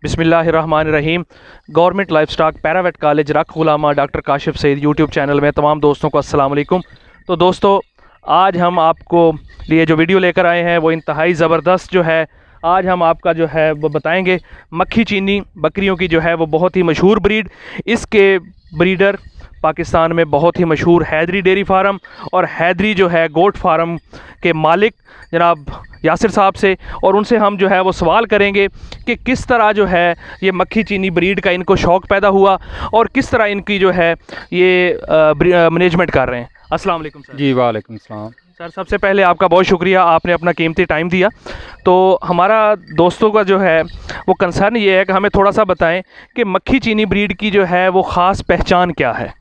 बिस्मिल्लाहिर्रहमानिर्रहीम। Government livestock paravet college रख गुलामा doctor Kashif Saeed YouTube channel में तमाम दोस्तों को अस्सलाम वालेकुम। तो दोस्तों, आज हम आपको लिए जो वीडियो लेकर आए हैं वो इंतहाई ज़बरदस्त जो है। आज हम आपका जो है वो बताएंगे मक्खी चीनी बकरियों की जो है वो बहुत ही मशहूर ब्रीड। इसके ब्रीडर पाकिस्तान में बहुत ही मशहूर हैदरी डेयरी फार्म और हैदरी जो है गोट फार्म के मालिक जनाब यासिर साहब से, और उनसे हम जो है वो सवाल करेंगे कि किस तरह जो है ये मक्खी चीनी ब्रीड का इनको शौक़ पैदा हुआ और किस तरह इनकी जो है ये मैनेजमेंट कर रहे हैं। अस्सलाम वालेकुम सर। जी वालेकुम सलाम सर, सबसे पहले आपका बहुत शुक्रिया, आपने अपना कीमती टाइम दिया। तो हमारा दोस्तों का जो है वो कंसर्न ये है कि हमें थोड़ा सा बताएं कि मक्खी चीनी ब्रीड की जो है वो ख़ास पहचान क्या है।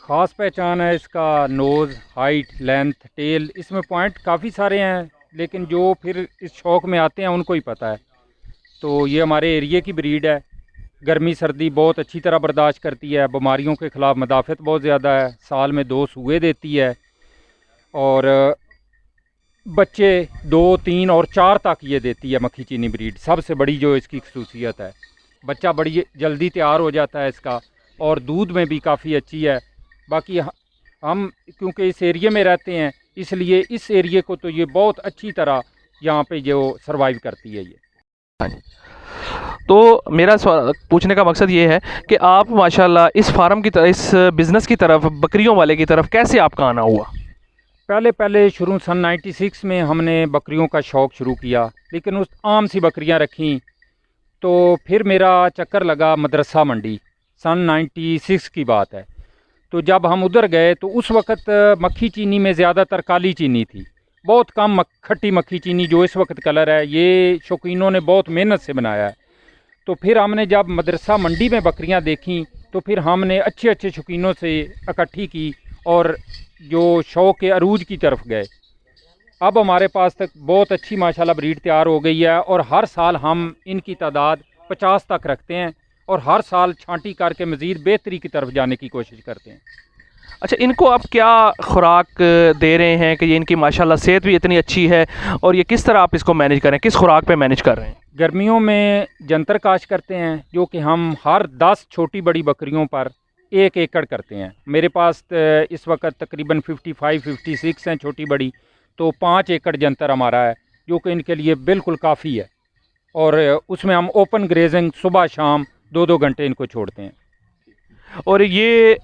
ख़ास पहचान है इसका नोज़, हाइट, लेंथ, टेल। इसमें पॉइंट काफ़ी सारे हैं, लेकिन जो फिर इस शौक़ में आते हैं उनको ही पता है। तो ये हमारे एरिए की ब्रीड है, गर्मी सर्दी बहुत अच्छी तरह बर्दाश्त करती है, बीमारियों के ख़िलाफ़ मदाफ़त बहुत ज़्यादा है, साल में 2 सूए देती है और बच्चे 2, 3 और 4 तक ये देती है मक्खी चीनी ब्रीड। सबसे बड़ी जो इसकी खसूसियत है, बच्चा बड़ी जल्दी तैयार हो जाता है इसका और दूध में भी काफ़ी अच्छी है। बाकी हम क्योंकि इस एरिए में रहते हैं इसलिए इस एरिए को तो ये बहुत अच्छी तरह यहाँ पे जो सर्वाइव करती है ये। तो मेरा पूछने का मकसद ये है कि आप माशाल्लाह इस फार्म की तरफ, इस बिज़नेस की तरफ, बकरियों वाले की तरफ कैसे आपका आना हुआ? पहले शुरू सन 96 में हमने बकरियों का शौक़ शुरू किया, लेकिन उस आम सी बकरियां रखी। तो फिर मेरा चक्कर लगा मदरसा मंडी, सन 96 की बात है। तो जब हम उधर गए तो उस वक़्त मक्खी चीनी में ज़्यादातर काली चीनी थी, बहुत कम खट्टी मक्खी चीनी जो इस वक्त कलर है, ये शौकीनों ने बहुत मेहनत से बनाया है। तो फिर हमने जब मदरसा मंडी में बकरियां देखी तो फिर हमने अच्छे अच्छे शौकीनों से इकट्ठी की और जो शौक़ के अरूज की तरफ गए। अब हमारे पास तक बहुत अच्छी माशाल्लाह ब्रीड तैयार हो गई है और हर साल हम इनकी तादाद 50 तक रखते हैं और हर साल छांटी करके मज़ीद बेहतरी की तरफ जाने की कोशिश करते हैं। अच्छा, इनको आप क्या खुराक दे रहे हैं कि ये इनकी माशाल्लाह सेहत भी इतनी अच्छी है, और ये किस तरह आप इसको मैनेज कर रहे हैं, किस खुराक पे मैनेज कर रहे हैं? गर्मियों में जंतर काश करते हैं जो कि हम हर 10 छोटी बड़ी बकरियों पर 1 एकड़ करते हैं। मेरे पास इस वक्त तकरीबन 55-56 हैं छोटी बड़ी, तो 5 एकड़ जंतर हमारा है जो कि इनके लिए बिल्कुल काफ़ी है। और उसमें हम ओपन ग्रेजिंग सुबह शाम 2-2 घंटे इनको छोड़ते हैं। और ये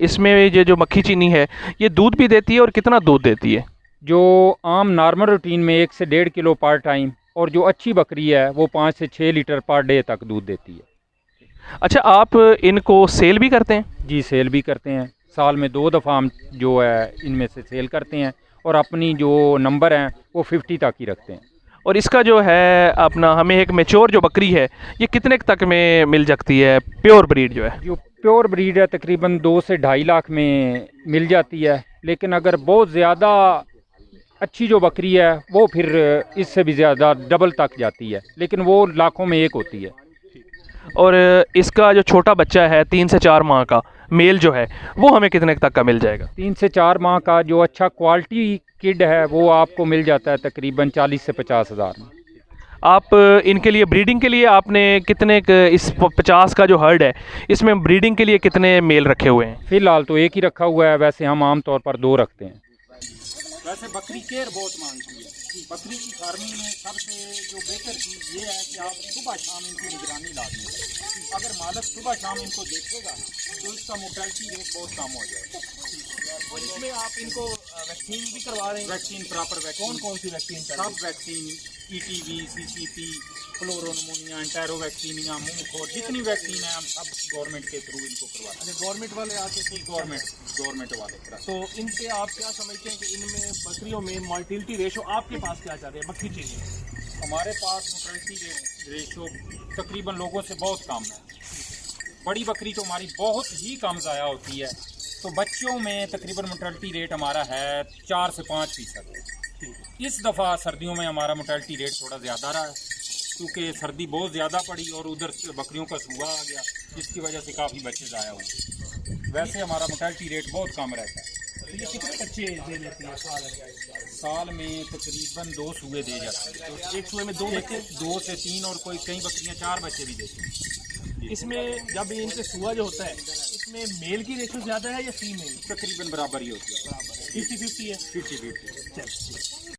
इसमें ये जो मक्खी चीनी है ये दूध भी देती है, और कितना दूध देती है? जो आम नॉर्मल रूटीन में 1 से 1.5 किलो पर टाइम, और जो अच्छी बकरी है वो 5 से 6 लीटर पर डे तक दूध देती है। अच्छा, आप इनको सेल भी करते हैं? जी, सेल भी करते हैं। साल में 2 दफ़ा हम जो है इनमें से सेल करते हैं और अपनी जो नंबर हैं वो 50 तक ही रखते हैं। और इसका जो है अपना हमें एक मैच्योर जो बकरी है ये कितने तक में मिल सकती है, प्योर ब्रीड जो है? जो प्योर ब्रीड है तकरीबन 2 से 2.5 लाख में मिल जाती है, लेकिन अगर बहुत ज़्यादा अच्छी जो बकरी है वो फिर इससे भी ज़्यादा डबल तक जाती है, लेकिन वो लाखों में एक होती है। और इसका जो छोटा बच्चा है 3 से 4 माह का मेल जो है वो हमें कितने तक का मिल जाएगा? 3 से 4 माह का जो अच्छा क्वालिटी किड है वो आपको मिल जाता है तकरीबन 40 से 50 हज़ार में। आप इनके लिए ब्रीडिंग के लिए आपने कितने इस 50 का जो हर्ड है इसमें ब्रीडिंग के लिए कितने मेल रखे हुए हैं? फ़िलहाल तो 1 ही रखा हुआ है, वैसे हम आम तौर पर 2 रखते हैं। वैसे बकरी केयर बहुत मांगती है। बकरी की फार्मिंग में सबसे जो बेहतर चीज़ ये है कि आप सुबह शाम इनकी निगरानी लाजमी करें। अगर मालिक सुबह शाम इनको देखेगा तो इसका मोर्टेलिटी रेट बहुत कम हो जाएगा। और इसमें आप इनको वैक्सीन भी करवा रहे हैं? Vaccine, proper vaccine. कौन सी वैक्सीन? सब वैक्सीन, ETV, CCP, फ्लोरोनमोनिया, एंटेरो वैक्सीनिया, मुंहखोर, जितनी वैक्सीन है हम सब गवर्नमेंट के थ्रू इनको करवाते हैं। गवर्नमेंट वाले आके गवर्नमेंट वाले कराते तो इनसे आप क्या समझते हैं कि इनमें बकरियों में मोर्टेलिटी रेशो आपके पास क्या चाहते हैं मक्खी चीनी? हमारे पास मोर्टेलिटी रेशो तकरीबन लोगों से बहुत कम है। बड़ी बकरी तो हमारी बहुत ही कम ज़ाया होती है, तो बच्चों में तकरीबन मोर्टेलिटी रेट हमारा है 4 से 5%। इस दफ़ा सर्दियों में हमारा मोर्टेलिटी रेट थोड़ा ज़्यादा रहा है क्योंकि सर्दी बहुत ज़्यादा पड़ी और उधर बकरियों का सूआ आ गया, जिसकी वजह से काफ़ी बच्चे ज़ाया हुए। वैसे हमारा मोर्टेलिटी रेट बहुत कम रहता है। तो ये कितने बच्चे दे लेती है साल में तकरीबन 2 सूए दे जाते हैं। तो एक सुबह में 2 बच्चे? 2 से 3 और कोई कई बकरियां 4 बच्चे भी देती हैं। इसमें जब इनके सुआ जो होता है इसमें मेल की रेशो ज़्यादा है या फीमेल? तकरीबन बराबर ही होती है, 50-50 है। 50-50।